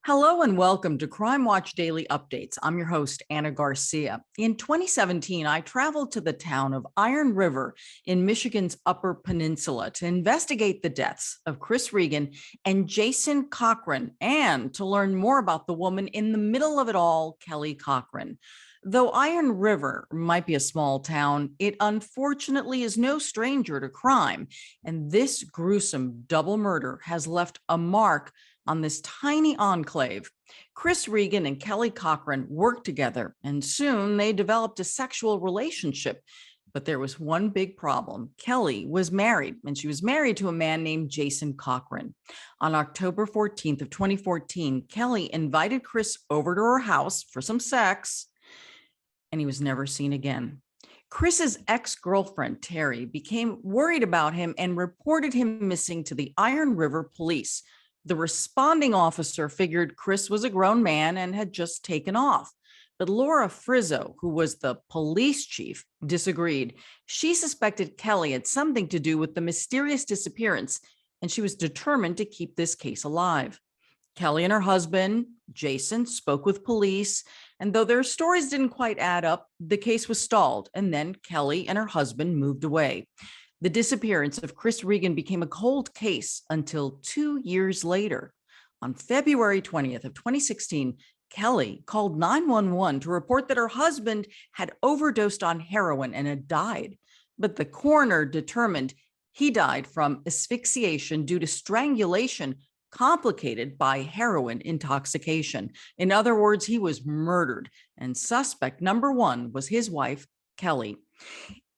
Hello and welcome to Crime Watch Daily Updates. I'm your host, Anna Garcia. In 2017, I traveled to the town of Iron River in Michigan's Upper Peninsula to investigate the deaths of Chris Regan and Jason Cochran, and to learn more about the woman in the middle of it all, Kelly Cochran. Though Iron River might be a small town, it unfortunately is no stranger to crime, and this gruesome double murder has left a mark on this tiny enclave. Chris Regan and Kelly Cochran worked together, and soon they developed a sexual relationship. But there was one big problem. Kelly was married, and she was married to a man named Jason Cochran. On October 14th of 2014, Kelly invited Chris over to her house for some sex, and he was never seen again. Chris's ex-girlfriend, Terri, became worried about him and reported him missing to the Iron River police. The responding officer figured Chris was a grown man and had just taken off. But Laura Frizzo, who was the police chief, disagreed. She suspected Kelly had something to do with the mysterious disappearance, and she was determined to keep this case alive. Kelly and her husband, Jason, spoke with police, and though their stories didn't quite add up, the case was stalled, and then Kelly and her husband moved away. The disappearance of Chris Regan became a cold case until 2 years later. On February 20th of 2016, Kelly called 911 to report that her husband had overdosed on heroin and had died. But the coroner determined he died from asphyxiation due to strangulation complicated by heroin intoxication. In other words, he was murdered, and suspect number one was his wife, Kelly.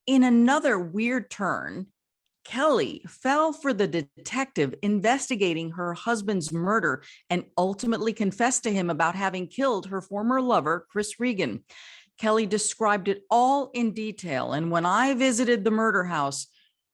In another weird turn, Kelly fell for the detective investigating her husband's murder and ultimately confessed to him about having killed her former lover, Chris Regan. Kelly described it all in detail, and when I visited the murder house,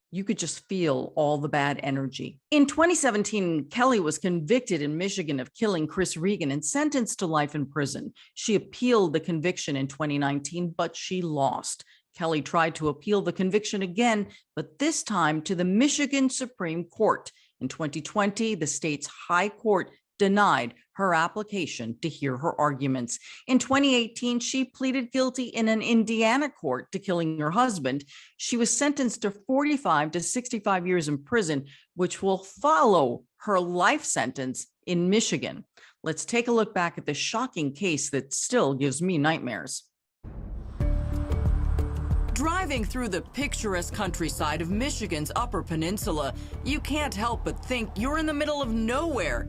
you could just feel all the bad energy. In 2017, Kelly was convicted in Michigan of killing Chris Regan and sentenced to life in prison. She appealed the conviction in 2019, but she lost. Kelly tried to appeal the conviction again, but this time to the Michigan Supreme Court. In 2020, the state's high court denied her application to hear her arguments. In 2018, she pleaded guilty in an Indiana court to killing her husband. She was sentenced to 45 to 65 years in prison, which will follow her life sentence in Michigan. Let's take a look back at this shocking case that still gives me nightmares. Driving through the picturesque countryside of Michigan's Upper Peninsula, you can't help but think you're in the middle of nowhere.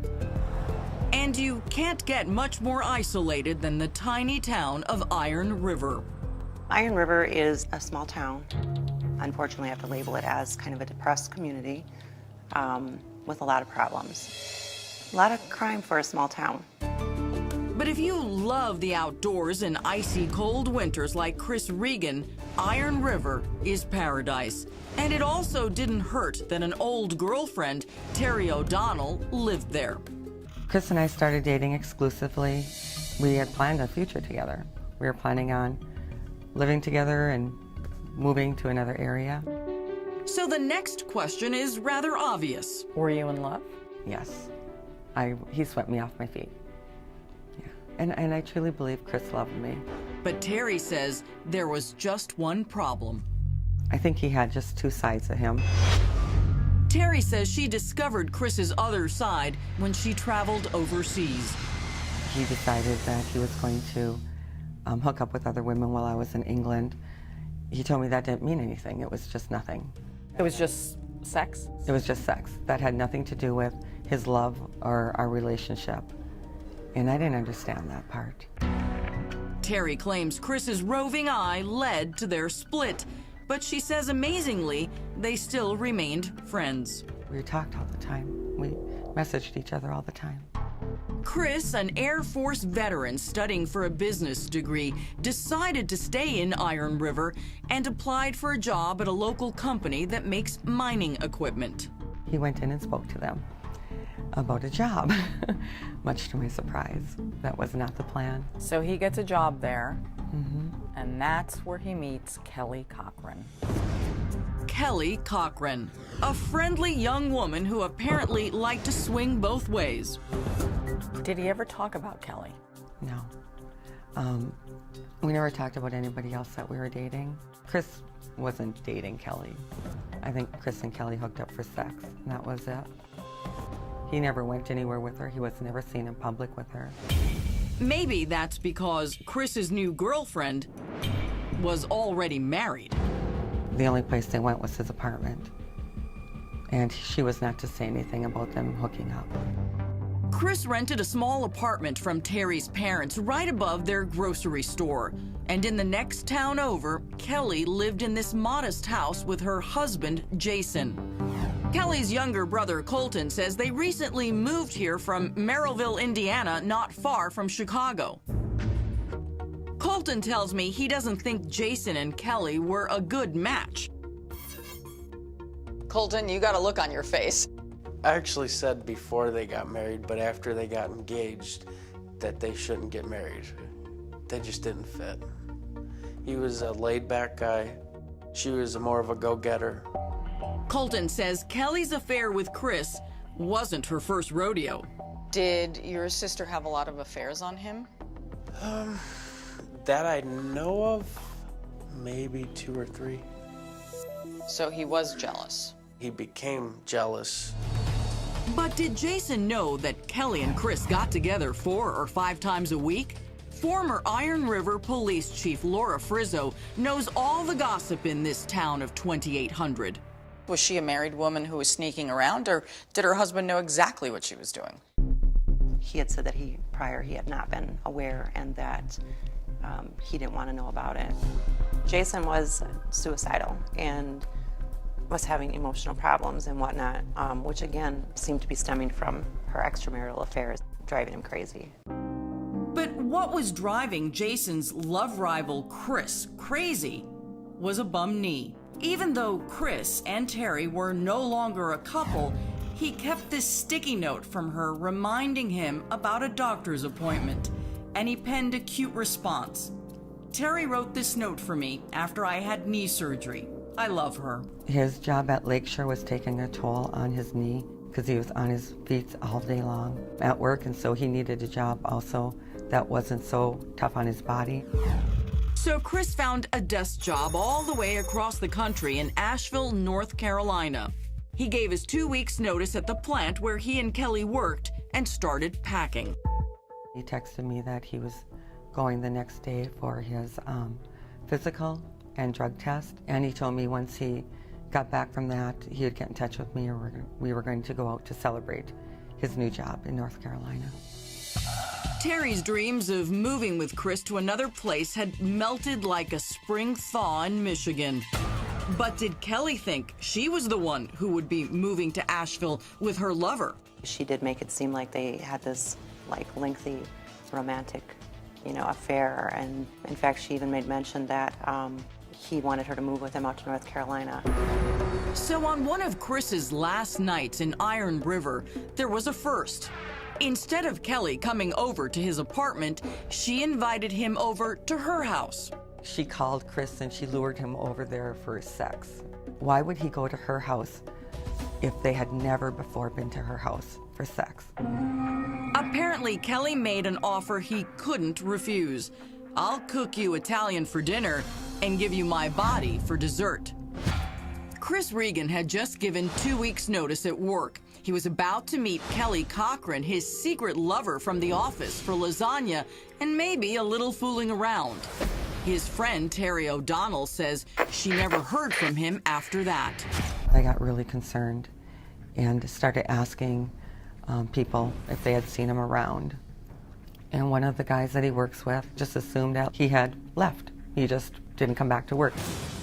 And you can't get much more isolated than the tiny town of Iron River. Iron River is a small town. Unfortunately, I have to label it as kind of a depressed community with a lot of problems. A lot of crime for a small town. But if you love the outdoors and icy cold winters like Chris Regan, Iron River is paradise. And it also didn't hurt that an old girlfriend, Terri O'Donnell, lived there. Chris and I started dating exclusively. We had planned a future together. We were planning on living together and moving to another area. So the next question is rather obvious. Were you in love? Yes. He swept me off my feet. Yeah. And I truly believe Chris loved me. But Terri says there was just one problem. I think he had just two sides of him. Terri says she discovered Chris's other side when she traveled overseas. He decided that he was going to hook up with other women while I was in England. He told me that didn't mean anything. It was just nothing. It was just sex? It was just sex. That had nothing to do with his love or our relationship. And I didn't understand that part. Terri claims Chris's roving eye led to their split, but she says amazingly, they still remained friends. We talked all the time. We messaged each other all the time. Chris, an Air Force veteran studying for a business degree, decided to stay in Iron River and applied for a job at a local company that makes mining equipment. He went in and spoke to them about a job, much to my surprise. That was not the plan. So he gets a job there, and that's where he meets Kelly Cochran. Kelly Cochran, a friendly young woman who apparently liked to swing both ways. Did he ever talk about Kelly? No. We never talked about anybody else that we were dating. Chris wasn't dating Kelly. I think Chris and Kelly hooked up for sex, and that was it. He never went anywhere with her. He was never seen in public with her. Maybe that's because Chris's new girlfriend was already married. The only place they went was his apartment, and she was not to say anything about them hooking up. Chris rented a small apartment from Terri's parents right above their grocery store. And in the next town over, Kelly lived in this modest house with her husband, Jason. Kelly's younger brother, Colton, says they recently moved here from Merrillville, Indiana, not far from Chicago. Colton tells me he doesn't think Jason and Kelly were a good match. Colton, you got a look on your face. I actually said before they got married, but after they got engaged, that they shouldn't get married. They just didn't fit. He was a laid-back guy. She was more of a go-getter. Colton says Kelly's affair with Chris wasn't her first rodeo. Did your sister have a lot of affairs on him? That I know of, maybe 2 or 3. So he was jealous. He became jealous. But did Jason know that Kelly and Chris got together 4 or 5 times a week? Former Iron River Police Chief Laura Frizzo knows all the gossip in this town of 2,800. Was she a married woman who was sneaking around, or did her husband know exactly what she was doing? He had said that he had not been aware and that he didn't want to know about it. Jason was suicidal and was having emotional problems and whatnot, which again seemed to be stemming from her extramarital affairs, driving him crazy. But what was driving Jason's love rival Chris crazy was a bum knee. Even though Chris and Terri were no longer a couple, he kept this sticky note from her reminding him about a doctor's appointment, and he penned a cute response. Terri wrote this note for me after I had knee surgery. I love her. His job at Lakeshore was taking a toll on his knee because he was on his feet all day long at work, and so he needed a job also that wasn't so tough on his body. So Chris found a desk job all the way across the country in Asheville, North Carolina. He gave his 2 weeks' notice at the plant where he and Kelly worked and started packing. He texted me that he was going the next day for his physical and drug test, and he told me once he got back from that, he would get in touch with me, or we were going to go out to celebrate his new job in North Carolina. Terri's dreams of moving with Chris to another place had melted like a spring thaw in Michigan. But did Kelly think she was the one who would be moving to Asheville with her lover? She did make it seem like they had this lengthy romantic, affair, and in fact she even made mention that he wanted her to move with him out to North Carolina. So on one of Chris's last nights in Iron River, there was a first. Instead of Kelly coming over to his apartment, she invited him over to her house. She called Chris and she lured him over there for sex. Why would he go to her house if they had never before been to her house for sex? Apparently, Kelly made an offer he couldn't refuse. I'll cook you Italian for dinner and give you my body for dessert. Chris Regan had just given 2 weeks' notice at work. He was about to meet Kelly Cochran, his secret lover from the office, for lasagna and maybe a little fooling around. His friend Terri O'Donnell says she never heard from him after that. I got really concerned and started asking people if they had seen him around. And one of the guys that he works with just assumed that he had left. He just didn't come back to work.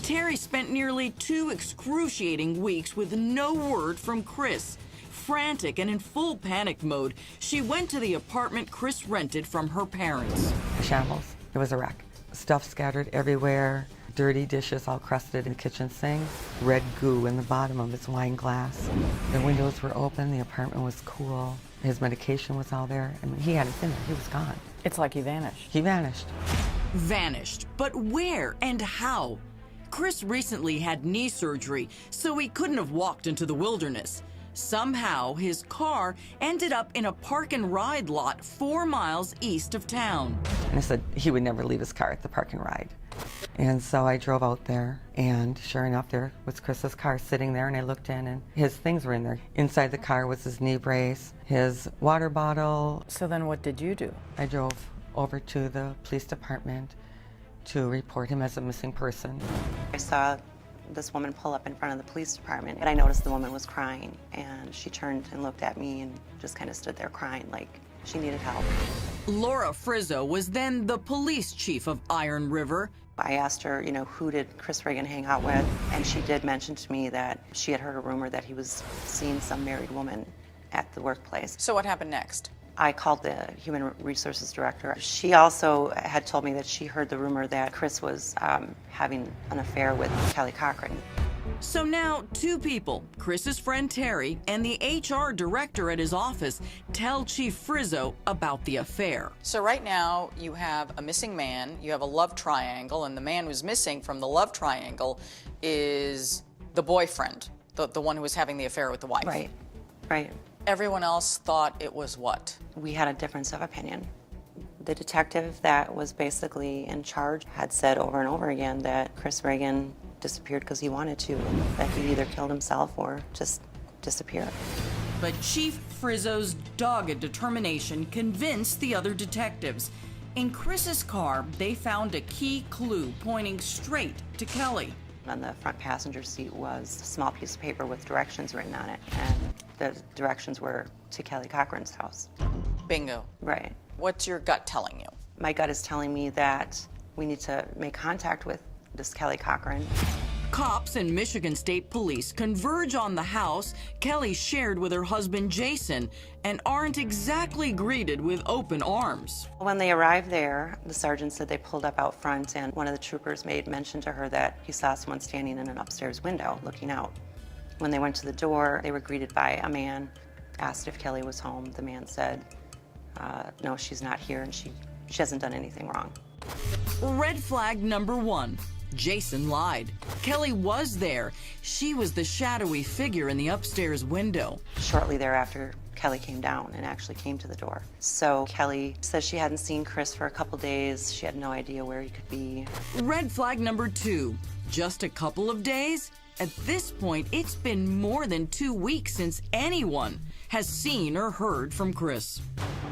Terri spent nearly 2 excruciating weeks with no word from Chris. Frantic and in full panic mode, she went to the apartment Chris rented from her parents. A shambles. It was a wreck. Stuff scattered everywhere, dirty dishes all crusted in the kitchen sink, red goo in the bottom of his wine glass. The windows were open, the apartment was cool, his medication was all there. I mean, he hadn't been there, he was gone. It's like he vanished. He vanished. Vanished, but where and how? Chris recently had knee surgery, so he couldn't have walked into the wilderness. Somehow, his car ended up in a park and ride lot 4 miles east of town. And I said he would never leave his car at the park and ride. And so I drove out there, and sure enough, there was Chris's car sitting there, and I looked in, and his things were in there. Inside the car was his knee brace, his water bottle. So then what did you do? I drove over to the police department to report him as a missing person. I saw this woman pull up in front of the police department, and I noticed the woman was crying, and she turned and looked at me and just kind of stood there crying like she needed help. Laura Frizzo was then the police chief of Iron River. I asked her, who did Chris Regan hang out with? And she did mention to me that she had heard a rumor that he was seeing some married woman at the workplace. So what happened next? I called the human resources director. She also had told me that she heard the rumor that Chris was having an affair with Kelly Cochran. So now 2 people, Chris's friend Terri and the HR director at his office, tell Chief Frizzo about the affair. So right now you have a missing man, you have a love triangle, and the man who's missing from the love triangle is the boyfriend, the one who was having the affair with the wife. Right. Everyone else thought it was what? We had a difference of opinion. The detective that was basically in charge had said over and over again that Chris Regan disappeared because he wanted to, and that he either killed himself or just disappeared. But Chief Frizzo's dogged determination convinced the other detectives. In Chris's car, they found a key clue pointing straight to Kelly. On the front passenger seat was a small piece of paper with directions written on it, and the directions were to Kelly Cochran's house. Bingo. Right. What's your gut telling you? My gut is telling me that we need to make contact with this Kelly Cochran. Cops and Michigan State Police converge on the house Kelly shared with her husband Jason and aren't exactly greeted with open arms. When they arrived there, the sergeant said they pulled up out front, and one of the troopers made mention to her that he saw someone standing in an upstairs window looking out. When they went to the door, they were greeted by a man, asked if Kelly was home. The man said, no, she's not here, and she hasn't done anything wrong. Red flag number 1. Jason lied. Kelly was there. She was the shadowy figure in the upstairs window. Shortly thereafter, Kelly came down and actually came to the door. So Kelly says she hadn't seen Chris for a couple days. She had no idea where he could be. Red flag number 2. Just a couple of days? At this point, it's been more than 2 weeks since anyone has seen or heard from Chris.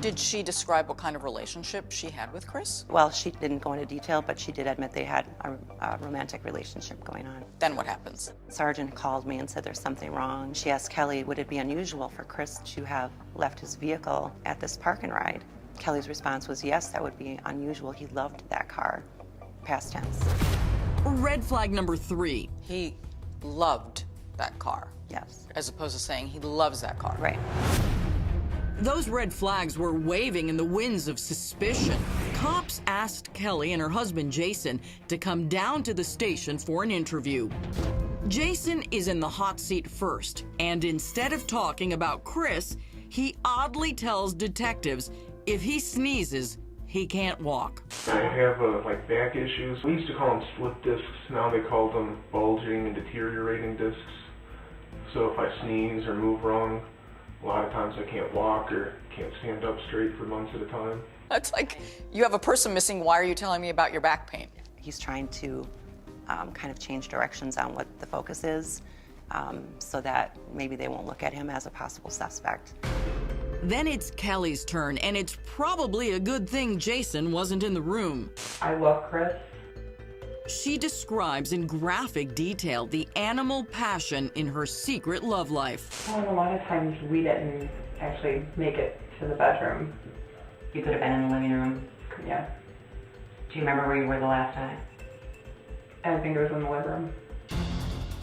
Did she describe what kind of relationship she had with Chris? Well, she didn't go into detail, but she did admit they had a romantic relationship going on. Then what happens? Sergeant called me and said there's something wrong. She asked Kelly, would it be unusual for Chris to have left his vehicle at this park and ride? Kelly's response was yes, that would be unusual. He loved that car. Past tense. Red flag number 3. He loved that car. Yes. As opposed to saying he loves that car. Right. Those red flags were waving in the winds of suspicion. Cops asked Kelly and her husband Jason to come down to the station for an interview. Jason is in the hot seat first, and instead of talking about Chris, he oddly tells detectives if he sneezes, he can't walk. I have back issues. We used to call them split discs. Now they call them bulging and deteriorating discs. So if I sneeze or move wrong, a lot of times I can't walk or can't stand up straight for months at a time. It's like, you have a person missing, why are you telling me about your back pain? He's trying to kind of change directions on what the focus is so that maybe they won't look at him as a possible suspect. Then it's Kelly's turn, and it's probably a good thing Jason wasn't in the room. I love Chris. She describes in graphic detail the animal passion in her secret love life. Well, a lot of times we didn't actually make it to the bedroom. You could have been in the living room. Yeah. Do you remember where you were the last time? I think it was in the living room.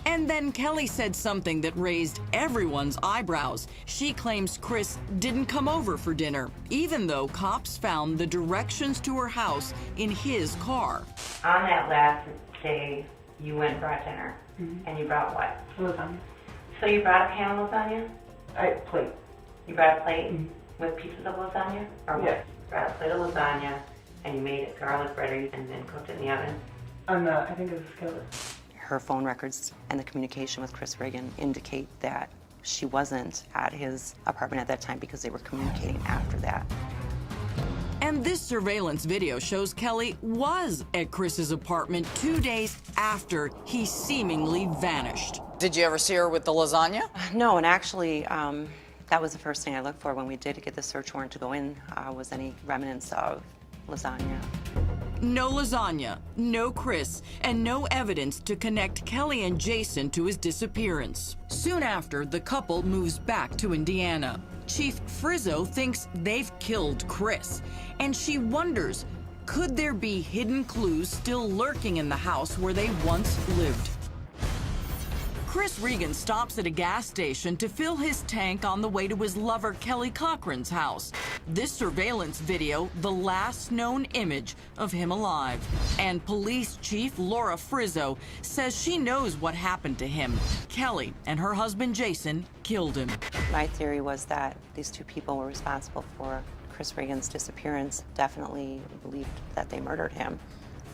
And then Kelly said something that raised everyone's eyebrows. She claims Chris didn't come over for dinner, even though cops found the directions to her house in his car. On that last day, you went and brought dinner. Mm-hmm. And you brought what? Lasagna. So you brought a pan of lasagna? Plate. You brought a plate Mm-hmm. with pieces of lasagna? Or what? Yes. You brought a plate of lasagna, and you made it garlic bread and then cooked it in the oven? I think it was a skillet. Her phone records and the communication with Chris Regan indicate that she wasn't at his apartment at that time because they were communicating after that. And this surveillance video shows Kelly was at Chris's apartment 2 days after he seemingly vanished. Did you ever see her with the lasagna? No, and actually, that was the first thing I looked for when we did get the search warrant to go in, was any remnants of lasagna. No lasagna, no Chris, and no evidence to connect Kelly and Jason to his disappearance. Soon after, the couple moves back to Indiana. Chief Frizzo thinks they've killed Chris, and she wonders, could there be hidden clues still lurking in the house where they once lived? Chris Regan stops at a gas station to fill his tank on the way to his lover Kelly Cochran's house. This surveillance video, the last known image of him alive. And Police Chief Laura Frizzo says she knows what happened to him. Kelly and her husband Jason killed him. My theory was that these two people were responsible for Chris Regan's disappearance. Definitely believed that they murdered him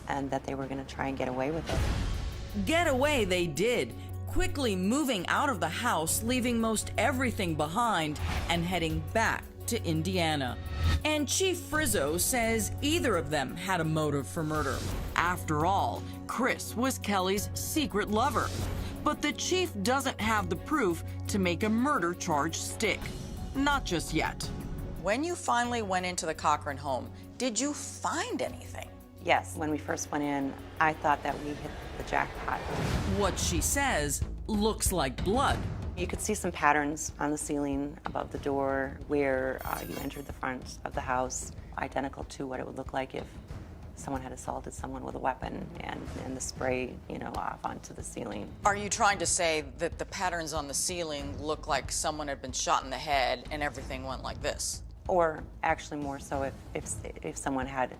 and that they were going to try and get away with it. Get away they did, quickly moving out of the house, leaving most everything behind and heading back to Indiana. And Chief Frizzo says either of them had a motive for murder. After all, Chris was Kelly's secret lover. But the chief doesn't have the proof to make a murder charge stick. Not just yet. When you finally went into the Cochran home, did you find anything? Yes, when we first went in, I thought that we hit the jackpot. What she says looks like blood. You could see some patterns on the ceiling above the door where you entered the front of the house, identical to what it would look like if someone had assaulted someone with a weapon, and the spray, off onto the ceiling. Are you trying to say that the patterns on the ceiling look like someone had been shot in the head and everything went like this? Or actually more so if someone had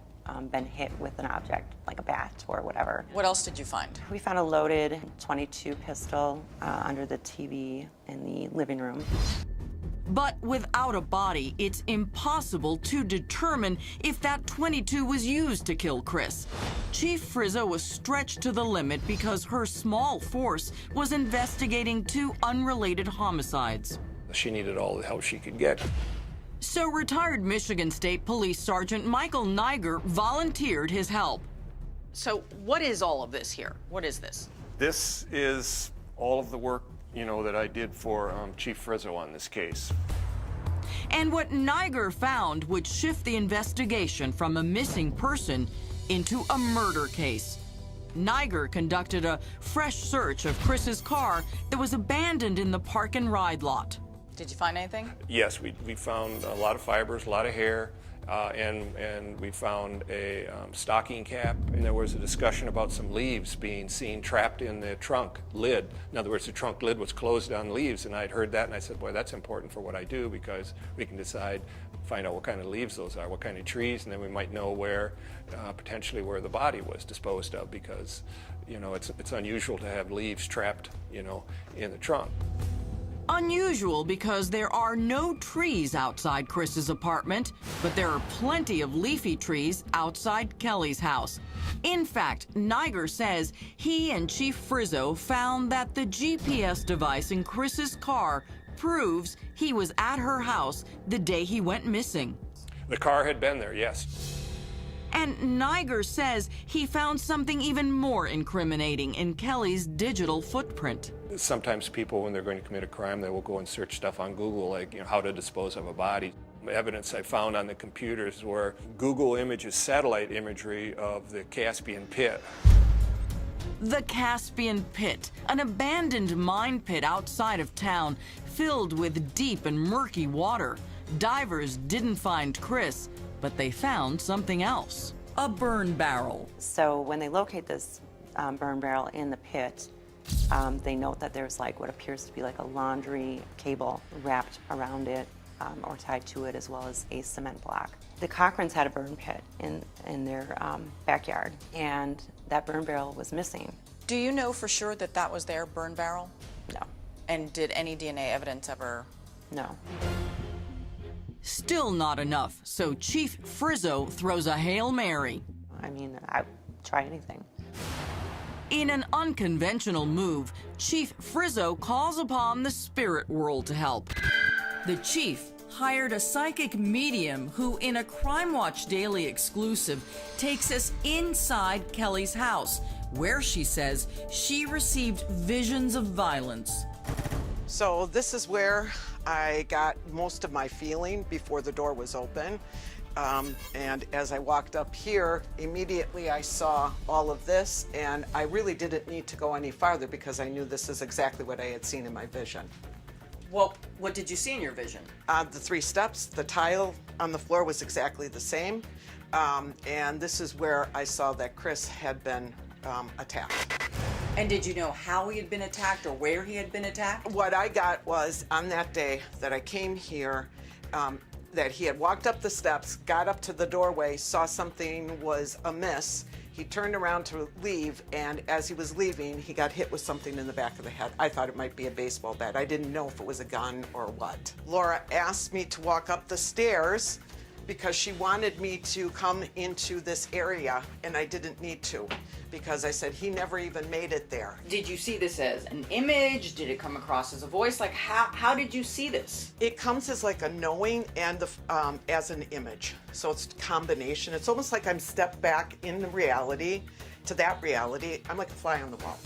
been hit with an object, like a bat or whatever. What else did you find? We found a loaded .22 pistol under the TV in the living room. But without a body, it's impossible to determine if that .22 was used to kill Chris. Chief Frizzo was stretched to the limit because her small force was investigating 2 unrelated homicides. She needed all the help she could get. So retired Michigan State Police Sergeant Michael Niger volunteered his help. So what is all of this here? What is this? This is all of the work, that I did for Chief Frizzo on this case. And what Niger found would shift the investigation from a missing person into a murder case. Niger conducted a fresh search of Chris's car that was abandoned in the park and ride lot. Did you find anything? Yes, we found a lot of fibers, a lot of hair, and we found a stocking cap, and there was a discussion about some leaves being seen trapped in the trunk lid. In other words, the trunk lid was closed on leaves, and I'd heard that, and I said, boy, that's important for what I do, because we can find out what kind of leaves those are, what kind of trees, and then we might know where, potentially where the body was disposed of, because, it's unusual to have leaves trapped, in the trunk. Unusual because there are no trees outside Chris's apartment, but there are plenty of leafy trees outside Kelly's house. In fact, Niger says he and Chief Frizzo found that the GPS device in Chris's car proves he was at her house the day he went missing. The car had been there, yes. And Niger says he found something even more incriminating in Kelly's digital footprint. Sometimes people, when they're going to commit a crime, they will go and search stuff on Google, like how to dispose of a body. Evidence I found on the computers were Google images, satellite imagery of the Caspian Pit. The Caspian Pit, an abandoned mine pit outside of town, filled with deep and murky water. Divers didn't find Chris, but they found something else, a burn barrel. So when they locate this burn barrel in the pit, they note that there's what appears to be like a laundry cable wrapped around it or tied to it, as well as a cement block. The Cochrans had a burn pit in their backyard, and that burn barrel was missing. Do you know for sure that that was their burn barrel? No. And did any DNA evidence ever? No. Still not enough, so Chief Frizzo throws a Hail Mary. I mean, I'd try anything. In an unconventional move, Chief Frizzo calls upon the spirit world to help. The chief hired a psychic medium who, in a Crime Watch Daily exclusive, takes us inside Kelly's house, where she says she received visions of violence. So this is where I got most of my feeling before the door was open. And as I walked up here, immediately I saw all of this, and I really didn't need to go any farther because I knew this is exactly what I had seen in my vision. Well, what did you see in your vision? The 3 steps, the tile on the floor was exactly the same. And this is where I saw that Chris had been attacked. And did you know how he had been attacked or where he had been attacked? What I got was on that day that I came here, that he had walked up the steps, got up to the doorway, saw something was amiss. He turned around to leave, and as he was leaving, he got hit with something in the back of the head. I thought it might be a baseball bat. I didn't know if it was a gun or what. Laura asked me to walk up the stairs because she wanted me to come into this area, and I didn't need to because I said he never even made it there. Did you see this as an image? Did it come across as a voice? Like, how did you see this? It comes as like a knowing and as an image. So it's a combination. It's almost like I'm stepped back in the reality to that reality. I'm like a fly on the wall.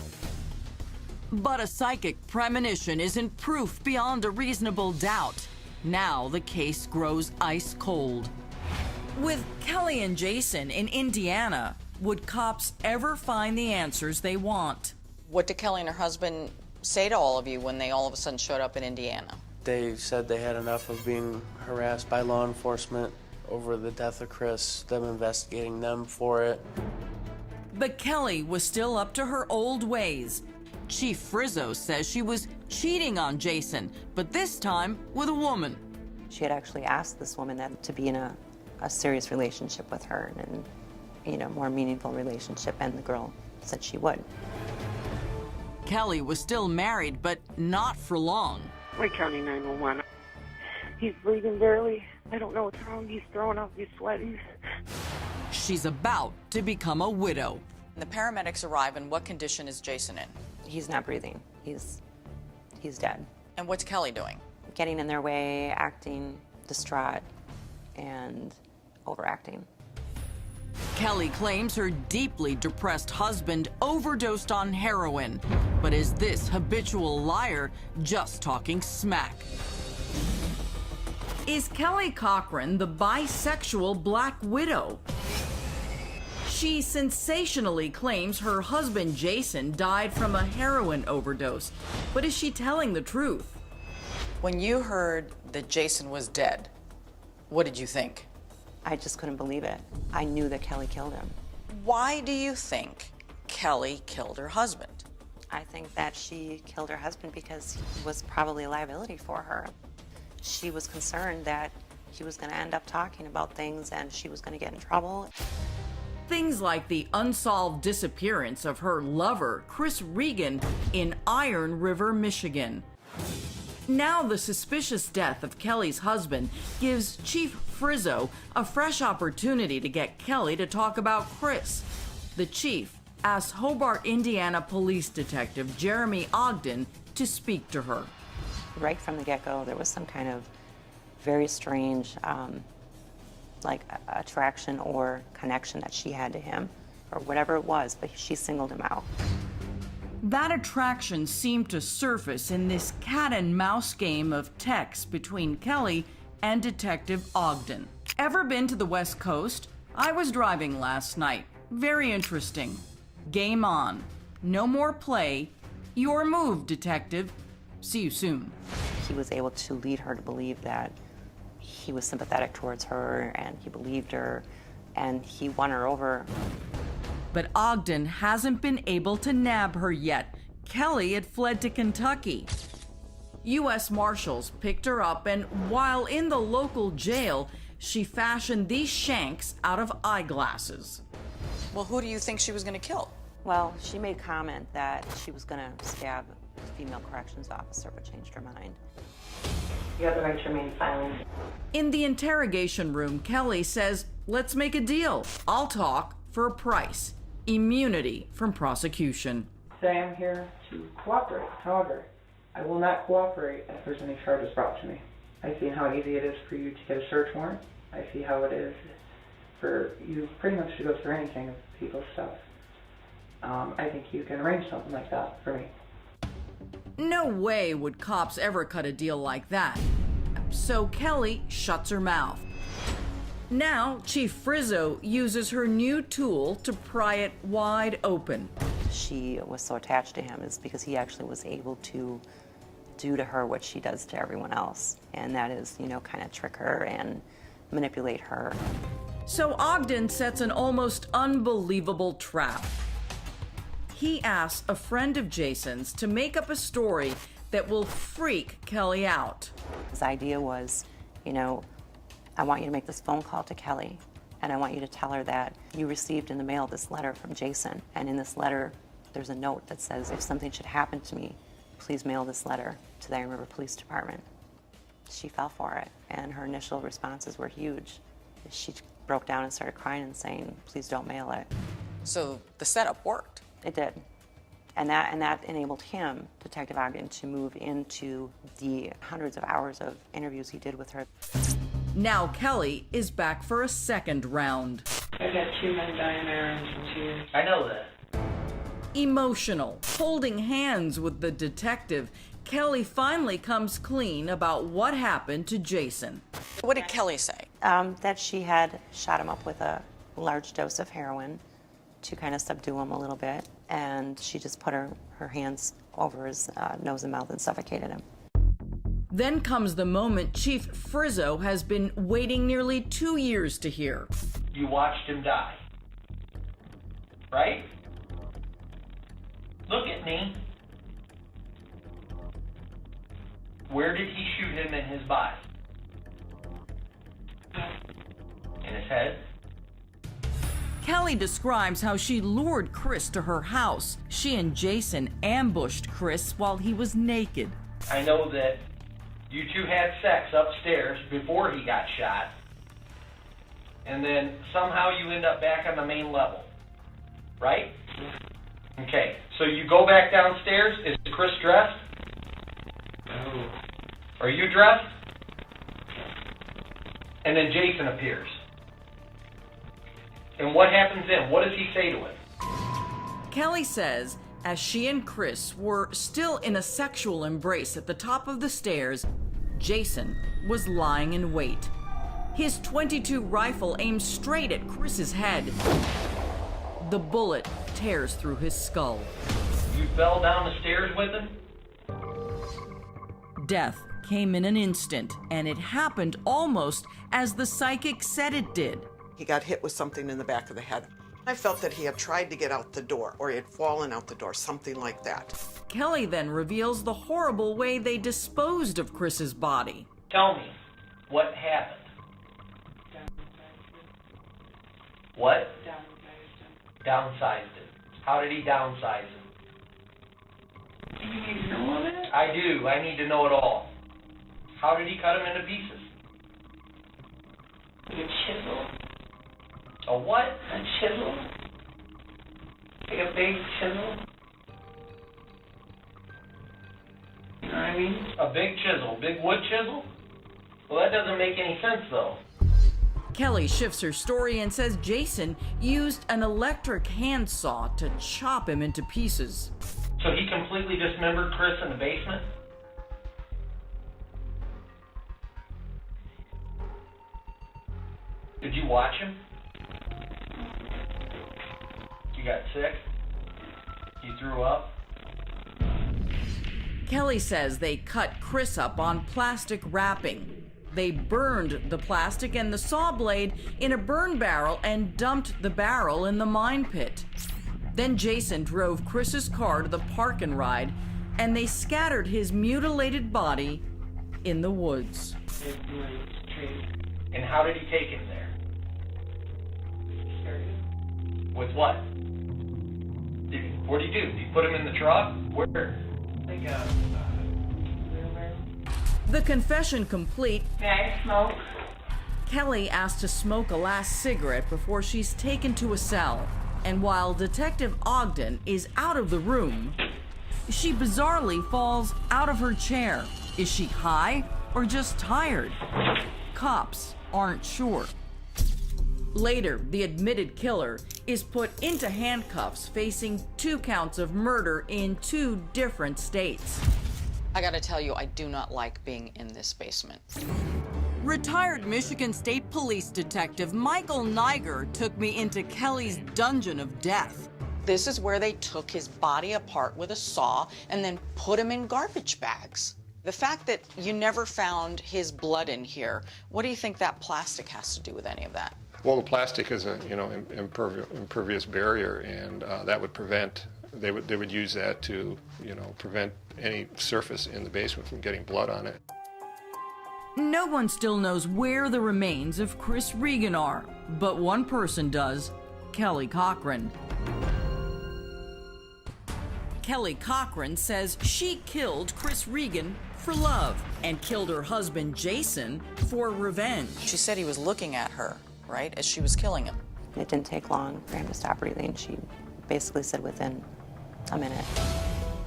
But a psychic premonition isn't proof beyond a reasonable doubt. Now the case grows ice cold. With Kelly and Jason in Indiana, would cops ever find the answers they want? What did Kelly and her husband say to all of you when they all of a sudden showed up in Indiana? They said they had enough of being harassed by law enforcement over the death of Chris, them investigating them for it. But Kelly was still up to her old ways. Chief Frizzo says she was cheating on Jason, but this time with a woman. She had actually asked this woman to be in a serious relationship with her and, more meaningful relationship, and the girl said she would. Kelly was still married, but not for long. We're County 911. He's breathing barely. I don't know what's wrong. He's throwing up. He's sweating. She's about to become a widow. The paramedics arrive, and what condition is Jason in? He's not breathing. He's dead. And what's Kelly doing? Getting in their way, acting distraught, and overacting. Kelly claims her deeply depressed husband overdosed on heroin, but is this habitual liar just talking smack? Is Kelly Cochran the bisexual Black Widow? She sensationally claims her husband Jason died from a heroin overdose, but is she telling the truth? When you heard that Jason was dead, what did you think? I just couldn't believe it. I knew that Kelly killed him. Why do you think Kelly killed her husband? I think that she killed her husband because he was probably a liability for her. She was concerned that he was going to end up talking about things and she was going to get in trouble. Things like the unsolved disappearance of her lover, Chris Regan, in Iron River, Michigan. Now the suspicious death of Kelly's husband gives Chief Frizzo a fresh opportunity to get Kelly to talk about Chris. The chief asks Hobart, Indiana police detective Jeremy Ogden to speak to her. Right from the get-go, there was some kind of very strange attraction or connection that she had to him, or whatever it was, but she singled him out. That attraction seemed to surface in this cat and mouse game of texts between Kelly and Detective Ogden. Ever been to the West Coast? I was driving last night. Very interesting. Game on. No more play. Your move, detective. See you soon. He was able to lead her to believe that he was sympathetic towards her and he believed her and he won her over. But Ogden hasn't been able to nab her yet. Kelly had fled to Kentucky. U.S. Marshals picked her up, and while in the local jail, she fashioned these shanks out of eyeglasses. Well, who do you think she was going to kill? Well, she made comment that she was going to stab a female corrections officer, but changed her mind. You have the right to remain silent. In the interrogation room, Kelly says, "Let's make a deal. I'll talk for a price. immunity from prosecution. Today I'm here to cooperate. However, I will not cooperate if there's any charges brought to me. I've seen how easy it is for you to get a search warrant. I see how it is for you pretty much to go through anything of people's stuff. I think you can arrange something like that for me. No way would cops ever cut a deal like that. So Kelly shuts her mouth. Now, Chief Frizzo uses her new tool to pry it wide open. She was so attached to him is because he actually was able to do to her what she does to everyone else. And that is, you know, kind of trick her and manipulate her. So Ogden sets an almost unbelievable trap. He asks a friend of Jason's to make up a story that will freak Kelly out. His idea was, you know, I want you to make this phone call to Kelly, and I want you to tell her that you received in the mail this letter from Jason. And in this letter, there's a note that says, if something should happen to me, please mail this letter to the Iron River Police Department. She fell for it, and her initial responses were huge. She broke down and started crying and saying, please don't mail it. So the setup worked. It did. And that enabled him, Detective Ogden, to move into the hundreds of hours of interviews he did with her. Now Kelly is back for a second round. I've had 2 men die in there in some years. I know that. Emotional, holding hands with the detective, Kelly finally comes clean about what happened to Jason. What did Kelly say? That she had shot him up with a large dose of heroin to kind of subdue him a little bit, and she just put her hands over his nose and mouth and suffocated him. Then comes the moment Chief Frizzo has been waiting nearly 2 years to hear. You watched him die. Right? Look at me. Where did he shoot him in his body? In his head? Kelly describes how she lured Chris to her house. She and Jason ambushed Chris while he was naked. I know that you two had sex upstairs before he got shot, and then somehow you end up back on the main level, right? Okay, so you go back downstairs. Is Chris dressed? No. Are you dressed? And then Jason appears. And what happens then? What does he say to him? Kelly says as she and Chris were still in a sexual embrace at the top of the stairs, Jason was lying in wait. His .22 rifle aimed straight at Chris's head. The bullet tears through his skull. You fell down the stairs with him? Death came in an instant, and it happened almost as the psychic said it did. He got hit with something in the back of the head. I felt that he had tried to get out the door, or he had fallen out the door, something like that. Kelly then reveals the horrible way they disposed of Chris's body. Tell me, what happened? What? Downsized him. How did he downsize him? You need to know all that? I do. I need to know it all. How did he cut him into pieces? With a chisel. A what? A chisel. Like a big chisel. You know what I mean? A big chisel. Big wood chisel? Well, that doesn't make any sense, though. Kelly shifts her story and says Jason used an electric handsaw to chop him into pieces. So he completely dismembered Chris in the basement? Did you watch him? You got sick? You threw up? Kelly says they cut Chris up on plastic wrapping. They burned the plastic and the saw blade in a burn barrel and dumped the barrel in the mine pit. Then Jason drove Chris's car to the park and ride, and they scattered his mutilated body in the woods. And how did he take him there? With what? What did he do? Did he put him in the truck? Where? The confession complete, May I smoke? Kelly asked to smoke a last cigarette before she's taken to a cell. And while Detective Ogden is out of the room, she bizarrely falls out of her chair. Is she high or just tired? Cops aren't sure. Later, the admitted killer is put into handcuffs, facing 2 counts of murder in 2 different states. I gotta tell you, I do not like being in this basement. Retired Michigan State Police Detective Michael Niger took me into Kelly's dungeon of death. This is where they took his body apart with a saw and then put him in garbage bags. The fact that you never found his blood in here, what do you think that plastic has to do with any of that? Well, the plastic is a impervious barrier, and that would prevent. They would use that to prevent any surface in the basement from getting blood on it. No one still knows where the remains of Chris Regan are, but one person does: Kelly Cochran. Kelly Cochran says she killed Chris Regan for love and killed her husband Jason for revenge. She said he was looking at her, right, as she was killing him. It didn't take long for him to stop breathing. She basically said within a minute.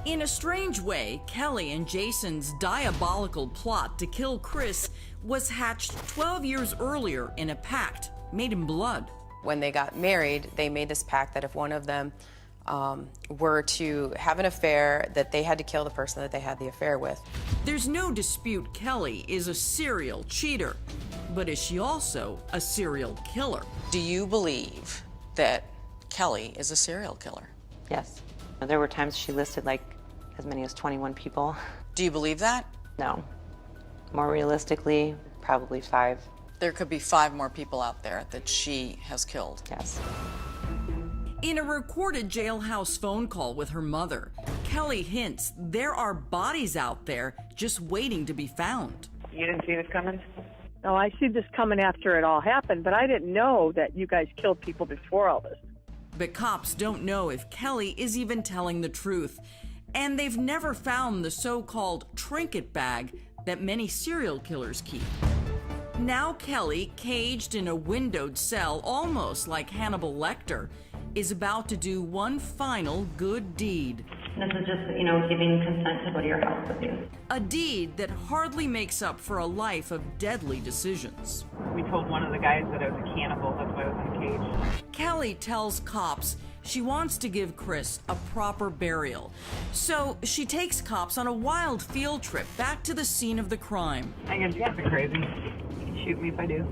In a strange way, Kelly and Jason's diabolical plot to kill Chris was hatched 12 years earlier in a pact made in blood. When they got married, they made this pact that if one of them were to have an affair, that they had to kill the person that they had the affair with. There's no dispute Kelly is a serial cheater, but is she also a serial killer? Do you believe that Kelly is a serial killer? Yes. There were times she listed like as many as 21 people. Do you believe that? No. More realistically, probably 5. There could be 5 more people out there that she has killed. Yes. In a recorded jailhouse phone call with her mother, Kelly hints there are bodies out there just waiting to be found. You didn't see this coming? No, I see this coming after it all happened, but I didn't know that you guys killed people before all this. But cops don't know if Kelly is even telling the truth, and they've never found the so-called trinket bag that many serial killers keep. Now Kelly, caged in a windowed cell, almost like Hannibal Lecter, is about to do one final good deed. This is just, giving consent to go to your house with you. A deed that hardly makes up for a life of deadly decisions. We told one of the guys that I was a cannibal, that's why I was in a cage. Kelly tells cops she wants to give Chris a proper burial. So she takes cops on a wild field trip back to the scene of the crime. I guess you guys are crazy. You can shoot me if I do.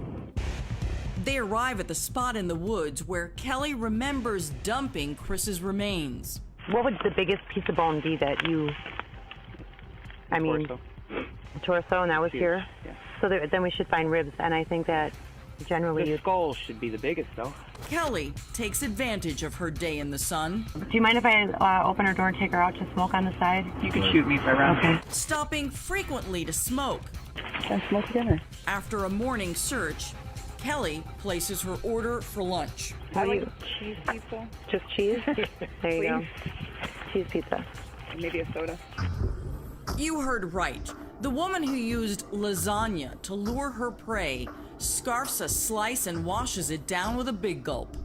They arrive at the spot in the woods where Kelly remembers dumping Chris's remains. What would the biggest piece of bone be that you... torso, and that was here? Yeah. So then we should find ribs, and I think that generally The skull should be the biggest, though. Kelly takes advantage of her day in the sun. Do you mind if I open her door and take her out to smoke on the side? You can shoot me if I run. Okay. Stopping frequently to smoke. Let's smoke together. After a morning search, Kelly places her order for lunch. How do you... Cheese pizza, Just cheese? There you go. Cheese pizza. and maybe a soda. You heard right. The woman who used lasagna to lure her prey scarfs a slice and washes it down with a big gulp.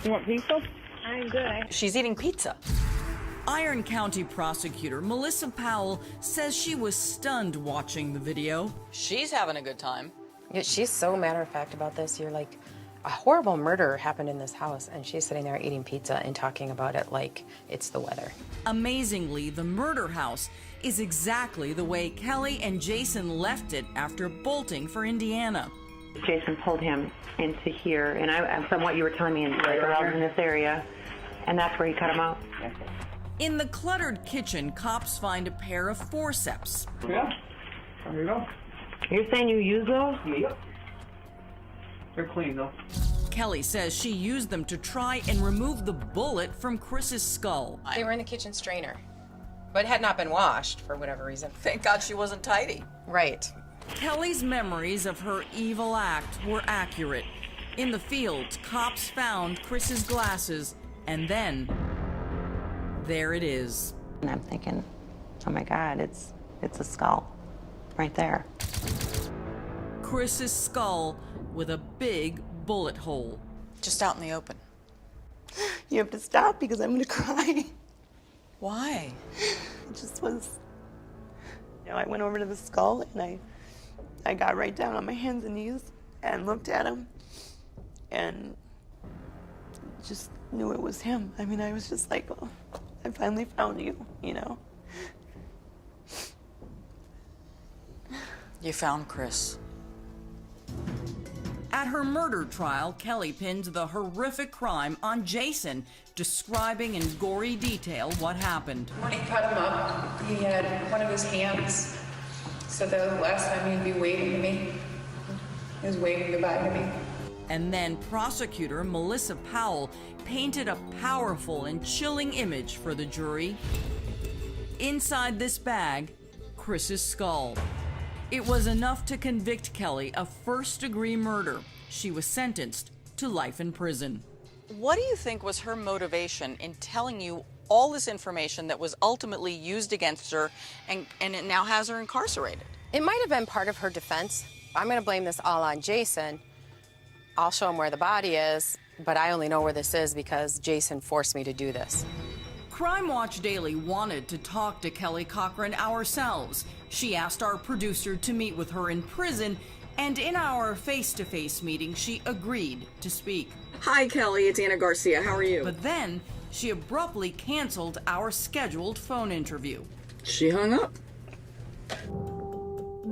You want pizza? I'm good. She's eating pizza. Iron County prosecutor Melissa Powell says she was stunned watching the video. She's having a good time. Yeah, she's so matter-of-fact about this. You're like, a horrible murder happened in this house, and she's sitting there eating pizza and talking about it like it's the weather. Amazingly, the murder house is exactly the way Kelly and Jason left it after bolting for Indiana. Jason pulled him into here, and from what you were telling me, right around in this area, and that's where he cut him out. In the cluttered kitchen, cops find a pair of forceps. Yeah, there you go. You're saying you use those? Yep. They're clean, though. Kelly says she used them to try and remove the bullet from Chris's skull. They were in the kitchen strainer, but had not been washed for whatever reason. Thank God she wasn't tidy. Right. Kelly's memories of her evil act were accurate. In the field, cops found Chris's glasses, and then there it is. And I'm thinking, oh my God, it's a skull right there. Chris's skull with a big bullet hole. Just out in the open. You have to stop because I'm gonna cry. Why? It just was, you know, I went over to the skull and I got right down on my hands and knees and looked at him and just knew it was him. I mean, I was just like, oh, I finally found you, you know. You found Chris. At her murder trial, Kelly pinned the horrific crime on Jason, describing in gory detail what happened. When he cut him up, he had one of his hands, so the last time he'd be waving to me, he was waving goodbye to me. And then prosecutor Melissa Powell painted a powerful and chilling image for the jury. Inside this bag, Chris's skull. It was enough to convict Kelly of first-degree murder. She was sentenced to life in prison. What do you think was her motivation in telling you all this information that was ultimately used against her and it now has her incarcerated? It might have been part of her defense. I'm going to blame this all on Jason. I'll show him where the body is, but I only know where this is because Jason forced me to do this. Crime Watch Daily wanted to talk to Kelly Cochran ourselves. She asked our producer to meet with her in prison, and in our face-to-face meeting, she agreed to speak. Hi, Kelly. It's Anna Garcia. How are you? But then, she abruptly canceled our scheduled phone interview. She hung up.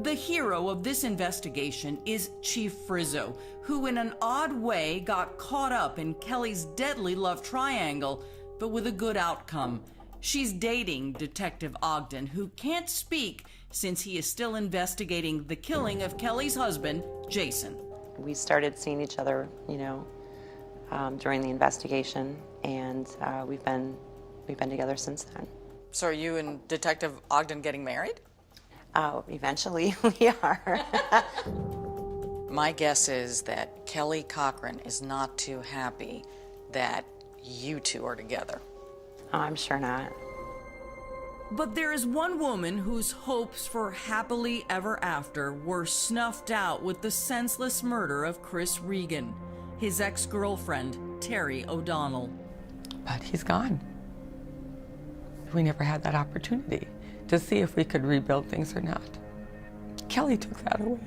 The hero of this investigation is Chief Frizzo, who in an odd way got caught up in Kelly's deadly love triangle, but with a good outcome. She's dating Detective Ogden, who can't speak since he is still investigating the killing of Kelly's husband, Jason. We started seeing each other, you know, during the investigation, and we've been together since then. So are you and Detective Ogden getting married? Eventually, we are. My guess is that Kelly Cochran is not too happy that you two are together. Oh, I'm sure not. But there is one woman whose hopes for happily ever after were snuffed out with the senseless murder of Chris Regan, his ex-girlfriend, Terri O'Donnell. But he's gone. We never had that opportunity to see if we could rebuild things or not. Kelly took that away.